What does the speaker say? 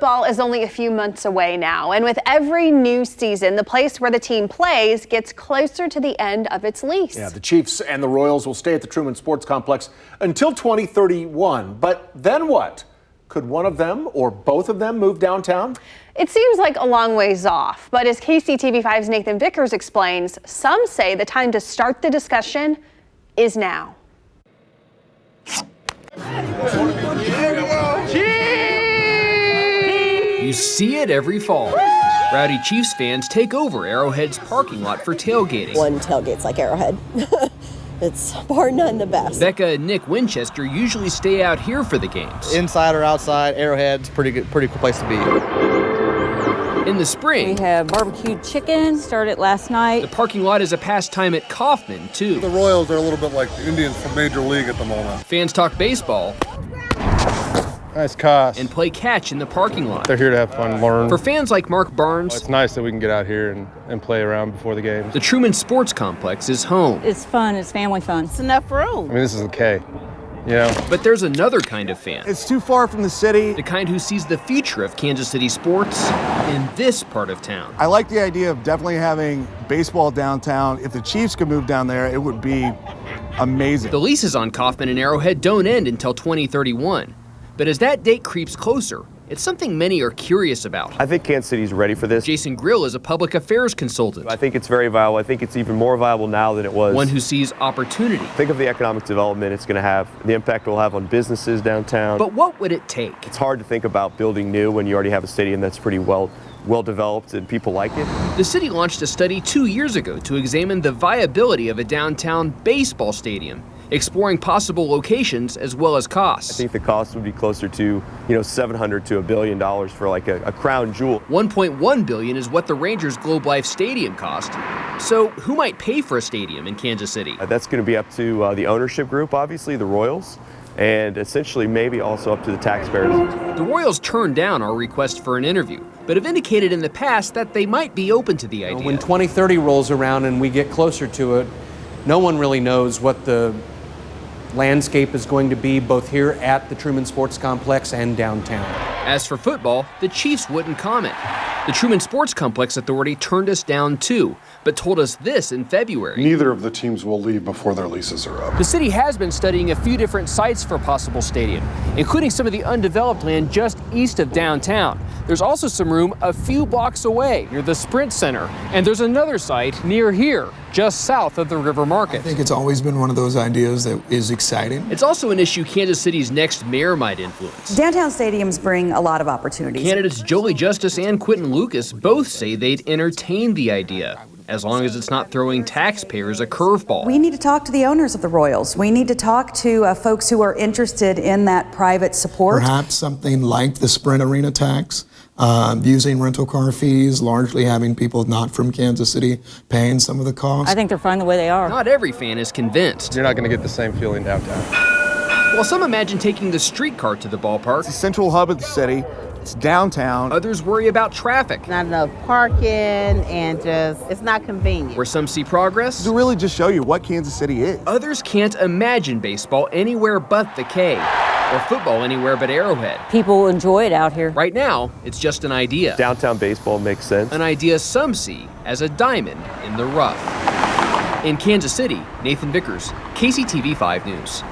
Football is only a few months away now, and with every new season, the place where the team plays gets closer to the end of its lease. Yeah, the Chiefs and the Royals will stay at the Truman Sports Complex until 2031. But then what? Could one of them or both of them move downtown? It seems like a long ways off, but as KCTV5's Nathan Vickers explains, some say the time to start the discussion is now. You see it every fall. Rowdy Chiefs fans take over Arrowhead's parking lot for tailgating. One tailgate's like Arrowhead. It's bar none the best. Becca and Nick Winchester usually stay out here for the games. Inside or outside, Arrowhead's pretty cool place to be. In the spring, we have barbecued chicken, started last night. The parking lot is a pastime at Kaufman, too. The Royals are a little bit like the Indians from Major League at the moment. Fans talk baseball. Nice cost. And play catch in the parking lot. They're here to have fun, learn. For fans like Mark Barnes, It's nice that we can get out here and play around before the games. the Truman Sports Complex is home. It's fun, it's family fun. It's enough room. I mean, this is the K, you know? But there's another kind of fan. It's too far from the city. The kind who sees the future of Kansas City sports in this part of town. I like the idea of definitely having baseball downtown. If the Chiefs could move down there, it would be amazing. The leases on Kaufman and Arrowhead don't end until 2031. But as that date creeps closer, it's something many are curious about. I think Kansas City's ready for this. Jason Grill is a public affairs consultant. I think it's very viable. I think it's even more viable now than it was. One who sees opportunity. Think of the economic development it's going to have, the impact it will have on businesses downtown. But what would it take? It's hard to think about building new when you already have a stadium that's pretty well developed and people like it. The city launched a study 2 years ago to examine the viability of a downtown baseball stadium, exploring possible locations as well as costs. I think the cost would be closer to, $700 to $1 billion for like a crown jewel. $1.1 billion is what the Rangers Globe Life Stadium cost. So who might pay for a stadium in Kansas City? That's going to be up to the ownership group, obviously, the Royals, and essentially maybe also up to the taxpayers. The Royals turned down our request for an interview, but have indicated in the past that they might be open to the idea. When 2030 rolls around and we get closer to it, no one really knows what the landscape is going to be both here at the Truman Sports Complex and downtown. As for football, the Chiefs wouldn't comment. The Truman Sports Complex Authority turned us down too, but told us this in February. Neither of the teams will leave before their leases are up. The city has been studying a few different sites for a possible stadium, including some of the undeveloped land just east of downtown. There's also some room a few blocks away near the Sprint Center, and there's another site near here, just south of the River Market. I think it's always been one of those ideas that is exciting. It's also an issue Kansas City's next mayor might influence. Downtown stadiums bring a lot of opportunities. Candidates JOLIE, Justice, and Quinton Lucas both say they'd entertain the idea, as long as it's not throwing taxpayers a curveball. We need to talk to the owners of the Royals. We need to talk to folks who are interested in that private support. Perhaps something like the Sprint Arena tax, using rental car fees, largely having people not from Kansas City paying some of the costs. I think they're fine the way they are. Not every fan is convinced. You're not going to get the same feeling downtown. While some imagine taking the streetcar to the ballpark, It's the central hub of the city. It's downtown. others worry about traffic. Not enough parking and it's not convenient. Where some see progress, To really just show you what Kansas City is. others can't imagine baseball anywhere but the K, or football anywhere but Arrowhead. People enjoy it out here. Right now, it's just an idea. Downtown baseball makes sense. An idea some see as a diamond in the rough. In Kansas City, Nathan Vickers, KCTV 5 News.